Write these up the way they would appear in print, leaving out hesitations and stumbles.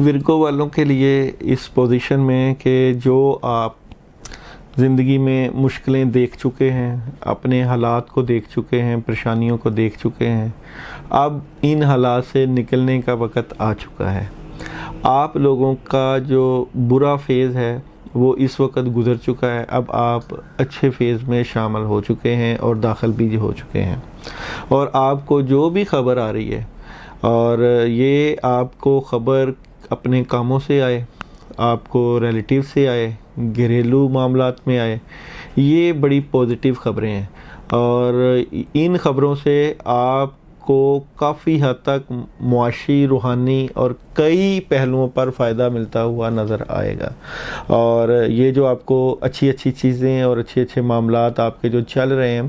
Virgo والوں کے لیے اس پوزیشن میں کہ جو آپ زندگی میں مشکلیں دیکھ چکے ہیں، اپنے حالات کو دیکھ چکے ہیں، پریشانیوں کو دیکھ چکے ہیں، اب ان حالات سے نکلنے کا وقت آ چکا ہے۔ آپ لوگوں کا جو برا فیز ہے وہ اس وقت گزر چکا ہے، اب آپ اچھے فیز میں شامل ہو چکے ہیں اور داخل بھی ہو چکے ہیں، اور آپ کو جو بھی خبر آ رہی ہے، اور یہ آپ کو خبر اپنے کاموں سے آئے، آپ کو ریلیٹیو سے آئے، گھریلو معاملات میں آئے، یہ بڑی پازیٹیو خبریں ہیں، اور ان خبروں سے آپ کو کافی حد تک معاشی، روحانی اور کئی پہلوؤں پر فائدہ ملتا ہوا نظر آئے گا۔ اور یہ جو آپ کو اچھی اچھی چیزیں اور اچھے اچھے معاملات آپ کے جو چل رہے ہیں،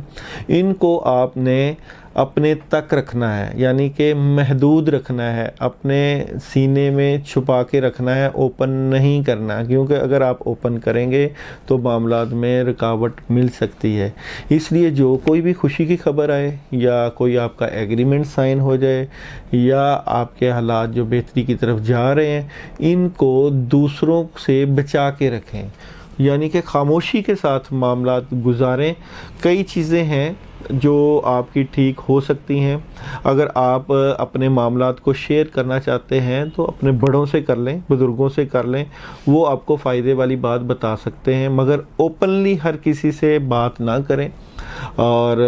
ان کو آپ نے اپنے تک رکھنا ہے، یعنی کہ محدود رکھنا ہے، اپنے سینے میں چھپا کے رکھنا ہے، اوپن نہیں کرنا، کیونکہ اگر آپ اوپن کریں گے تو معاملات میں رکاوٹ مل سکتی ہے۔ اس لیے جو کوئی بھی خوشی کی خبر آئے، یا کوئی آپ کا ایگریمنٹ سائن ہو جائے، یا آپ کے حالات جو بہتری کی طرف جا رہے ہیں، ان کو دوسروں سے بچا کے رکھیں، یعنی کہ خاموشی کے ساتھ معاملات گزاریں۔ کئی چیزیں ہیں جو آپ کی ٹھیک ہو سکتی ہیں۔ اگر آپ اپنے معاملات کو شیئر کرنا چاہتے ہیں تو اپنے بڑوں سے کر لیں، بزرگوں سے کر لیں، وہ آپ کو فائدے والی بات بتا سکتے ہیں، مگر اوپنلی ہر کسی سے بات نہ کریں، اور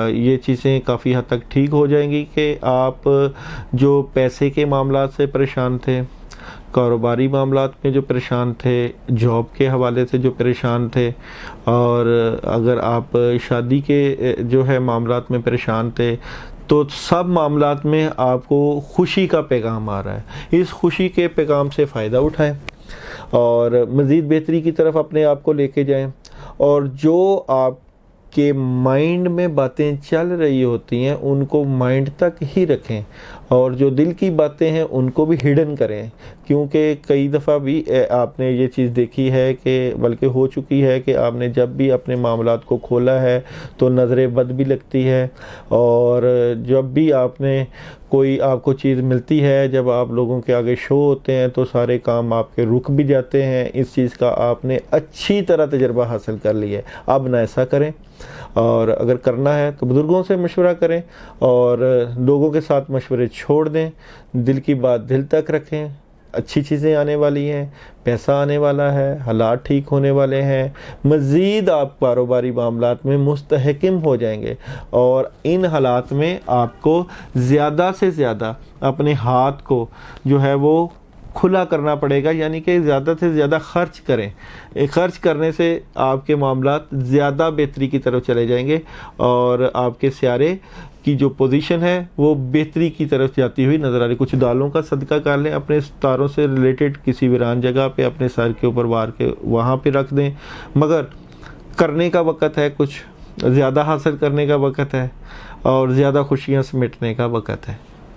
یہ چیزیں کافی حد تک ٹھیک ہو جائیں گی کہ آپ جو پیسے کے معاملات سے پریشان تھے، کاروباری معاملات میں جو پریشان تھے، جاب کے حوالے سے جو پریشان تھے، اور اگر آپ شادی کے جو ہے معاملات میں پریشان تھے، تو سب معاملات میں آپ کو خوشی کا پیغام آ رہا ہے۔ اس خوشی کے پیغام سے فائدہ اٹھائیں اور مزید بہتری کی طرف اپنے آپ کو لے کے جائیں، اور جو آپ کہ مائنڈ میں باتیں چل رہی ہوتی ہیں ان کو مائنڈ تک ہی رکھیں، اور جو دل کی باتیں ہیں ان کو بھی ہڈن کریں، کیونکہ کئی دفعہ بھی آپ نے یہ چیز دیکھی ہے کہ بلکہ ہو چکی ہے کہ آپ نے جب بھی اپنے معاملات کو کھولا ہے تو نظر بد بھی لگتی ہے، اور جب بھی آپ نے کوئی آپ کو چیز ملتی ہے، جب آپ لوگوں کے آگے شو ہوتے ہیں تو سارے کام آپ کے رک بھی جاتے ہیں۔ اس چیز کا آپ نے اچھی طرح تجربہ حاصل کر لیا ہے، اب نہ ایسا کریں، اور اگر کرنا ہے تو بزرگوں سے مشورہ کریں، اور لوگوں کے ساتھ مشورے چھوڑ دیں، دل کی بات دل تک رکھیں۔ اچھی چیزیں آنے والی ہیں، پیسہ آنے والا ہے، حالات ٹھیک ہونے والے ہیں، مزید آپ کاروباری معاملات میں مستحکم ہو جائیں گے، اور ان حالات میں آپ کو زیادہ سے زیادہ اپنے ہاتھ کو جو ہے وہ کھلا کرنا پڑے گا، یعنی کہ زیادہ سے زیادہ خرچ کریں۔ خرچ کرنے سے آپ کے معاملات زیادہ بہتری کی طرف چلے جائیں گے، اور آپ کے سیارے کی جو پوزیشن ہے وہ بہتری کی طرف جاتی ہوئی نظر آ رہی۔ کچھ دالوں کا صدقہ کر لیں، اپنے ستاروں سے ریلیٹڈ کسی ویران جگہ پہ اپنے سر کے اوپر وار کے وہاں پہ رکھ دیں، مگر کرنے کا وقت ہے، کچھ زیادہ حاصل کرنے کا وقت ہے، اور زیادہ خوشیاں سمیٹنے کا وقت ہے۔